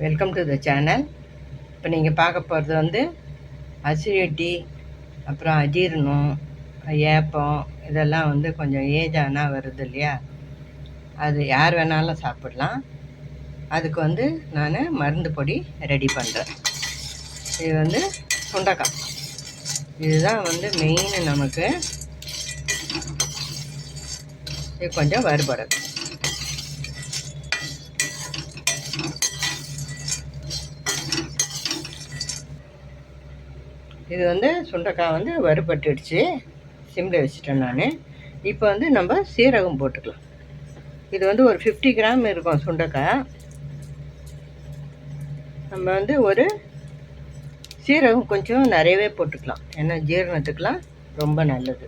Welcome to the channel. இப்போ நீங்கள் பார்க்க போகிறது வந்து அசிடிட்டி, அப்புறம் அஜீரணம், ஏப்பம் இதெல்லாம் வந்து கொஞ்சம் ஏஜ் ஆனால் வருது இல்லையா, அது யார் வேணாலும் சாப்பிடலாம். அதுக்கு வந்து நான் மருந்து பொடி ரெடி பண்ணுறேன். இது வந்து சுண்டைக்காய், இதுதான் வந்து மெயின். நமக்கு இது கொஞ்சம் வறுபடும். இது வந்து சுண்டைக்காய் வந்து வறுபட்டுடுச்சு, சிம்மில் வச்சுட்டேன் நான். இப்போ வந்து நம்ம சீரகம் போட்டுக்கலாம். இது வந்து ஒரு 50 கிராம் இருக்கும் சுண்டைக்காய். நம்ம வந்து ஒரு சீரகம் கொஞ்சம் நிறையவே போட்டுக்கலாம், ஏன்னா ஜீரணத்துக்கெலாம் ரொம்ப நல்லது.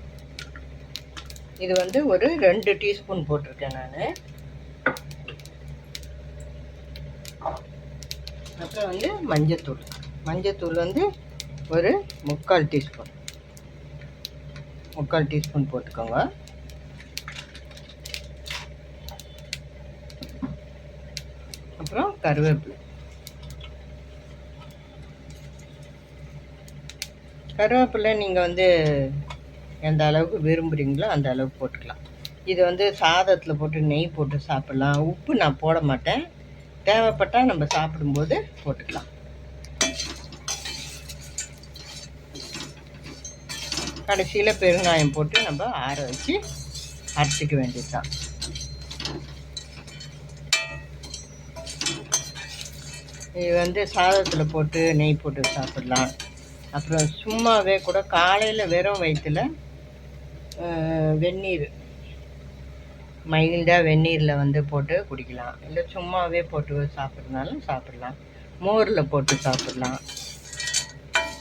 இது வந்து ஒரு 2 டீஸ்பூன் போட்டிருக்கேன் நான். அப்புறம் வந்து மஞ்சத்தூள் வந்து ஒரு 3/4 டீஸ்பூன் போட்டுக்கோங்க. அப்புறம் கருவேப்பிலை நீங்கள் வந்து எந்த அளவுக்கு விரும்புகிறீங்களோ அந்த அளவுக்கு போட்டுக்கலாம். இது வந்து சாதத்தில் போட்டு நெய் போட்டு சாப்பிட்லாம். உப்பு நான் போட மாட்டேன், தேவைப்பட்டால் நம்ம சாப்பிடும்போது போட்டுக்கலாம். கடைசியில் பெருங்காயம் போட்டு நம்ம ஆற வச்சு அரைச்சிக்க வேண்டியது தான். இது வந்து சாதத்தில் போட்டு நெய் போட்டு சாப்பிடலாம். அப்புறம் சும்மாவே கூட காலையில் வெறும் வயிற்றில் வெந்நீர், மைல்டாக வெந்நீரில் வந்து போட்டு குடிக்கலாம். இல்லை சும்மாவே போட்டு சாப்பிட்றதுனாலும் சாப்பிட்லாம். மோரில் போட்டு சாப்பிட்லாம்.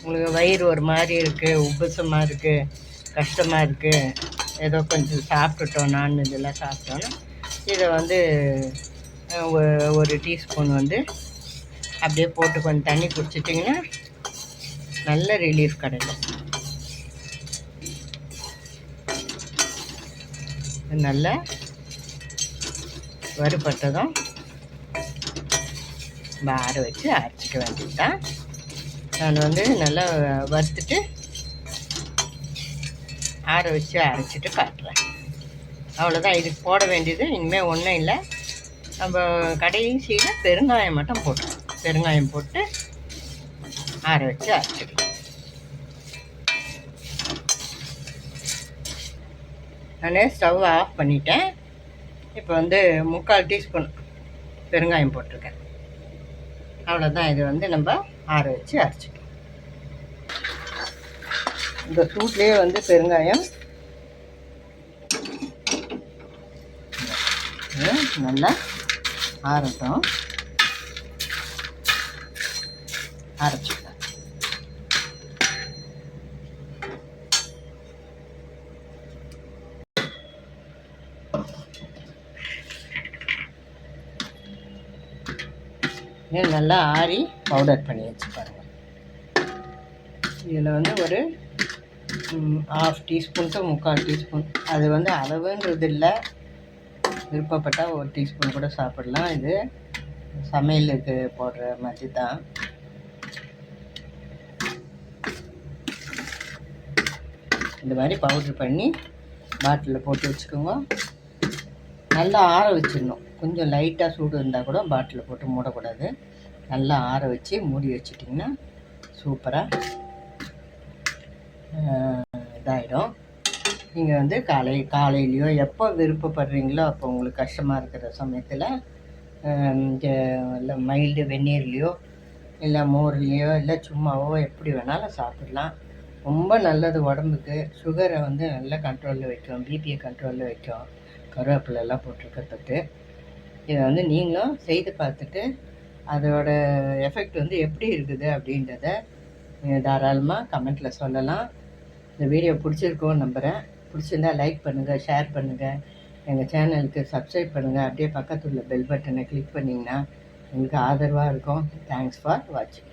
உங்களுக்கு வயிறு ஒரு மாதிரி இருக்குது, உப்புசமாக இருக்குது, கஷ்டமாக இருக்குது, ஏதோ கொஞ்சம் சாப்பிட்டுட்டோம், நான் இதெல்லாம் சாப்பிட்டோன்னா இதை வந்து ஒரு டீஸ்பூன் வந்து அப்படியே போட்டு கொஞ்சம் தண்ணி குடிச்சிட்டிங்கன்னா நல்ல ரிலீஃப் கிடைக்கும். நல்லா வறுபட்டதும் ஆற வச்சு அரைச்சிக்க வேண்டியது தான். நான் வந்து நல்லா வறுத்துட்டு ஆற வச்சு அரைச்சிட்டு காட்டுறேன். அவ்வளோதான், இதுக்கு போட வேண்டியது இனிமேல் ஒன்றும் இல்லை. நம்ம கடைசியில் பெருங்காயம் மட்டும் போட்டுருவோம். பெருங்காயம் போட்டு ஆற வச்சு அரைச்சிக்கலாம். நான் ஸ்டவ் ஆஃப் பண்ணிட்டேன். இப்போ வந்து 3/4 டீஸ்பூன் பெருங்காயம் போட்டிருக்கேன். அவ்வளோதான், இது வந்து நம்ம ஆற வச்சு அரைச்சிக்கலாம். இந்த சூட்லேயே வந்து பெருங்காயம் நல்லா ஆறட்டும், அரைச்சிக்கலாம். நல்லா ஆறி பவுடர் பண்ணி வச்சு பாருங்கள். இதில் வந்து ஒரு 1/2 டீஸ்பூன் to 3/4 டீஸ்பூன், அது வந்து அளவுன்றது இல்லை, விருப்பப்பட்டால் 1 டீஸ்பூன் கூட சாப்பிடலாம். இது சமையலுக்கு போடுற மாதிரி தான். இந்த மாதிரி பவுட்ரு பண்ணி பாட்டிலில் போட்டு வச்சுக்கோங்க. நல்லா ஆற வச்சிடணும். கொஞ்சம் லைட்டாக சூடு இருந்தால் கூட பாட்டிலில் போட்டு மூடக்கூடாது. நல்லா ஆற வச்சு மூடி வச்சிட்டிங்கன்னா சூப்பராக இதாகிடும். நீங்கள் வந்து காலையிலையோ எப்போ விருப்பப்படுறீங்களோ அப்போ உங்களுக்கு கஷ்டமாக இருக்கிற சமயத்தில் இல்லை மைல்டு வெந்நீர்லேயோ இல்லை மோர்லேயோ இல்லை சும்மாவோ எப்படி வேணாலும் சாப்பிடலாம். ரொம்ப நல்லது உடம்புக்கு. சுகரை வந்து நல்லா கண்ட்ரோலில் வைக்கும், பிபியை கண்ட்ரோலில் வைக்கும் கருவேப்பிலெல்லாம் போட்டிருக்கிறதுக்கு. இதை வந்து நீங்களும் செய்து பார்த்துட்டு அதோட எஃபெக்ட் வந்து எப்படி இருக்குது அப்படின்றத தாராளமாக கமெண்ட்டில் சொல்லலாம். இந்த வீடியோ பிடிச்சிருக்கோன்னு நம்புகிறேன். பிடிச்சிருந்தால் லைக் பண்ணுங்கள், ஷேர் பண்ணுங்கள், எங்கள் சேனலுக்கு சப்ஸ்கிரைப் பண்ணுங்கள். அப்படியே பக்கத்தில் உள்ள பெல் பட்டனை கிளிக் பண்ணிங்கன்னா உங்களுக்கு ஆதரவாக இருக்கும். தேங்க்ஸ் ஃபார் வாட்சிங்.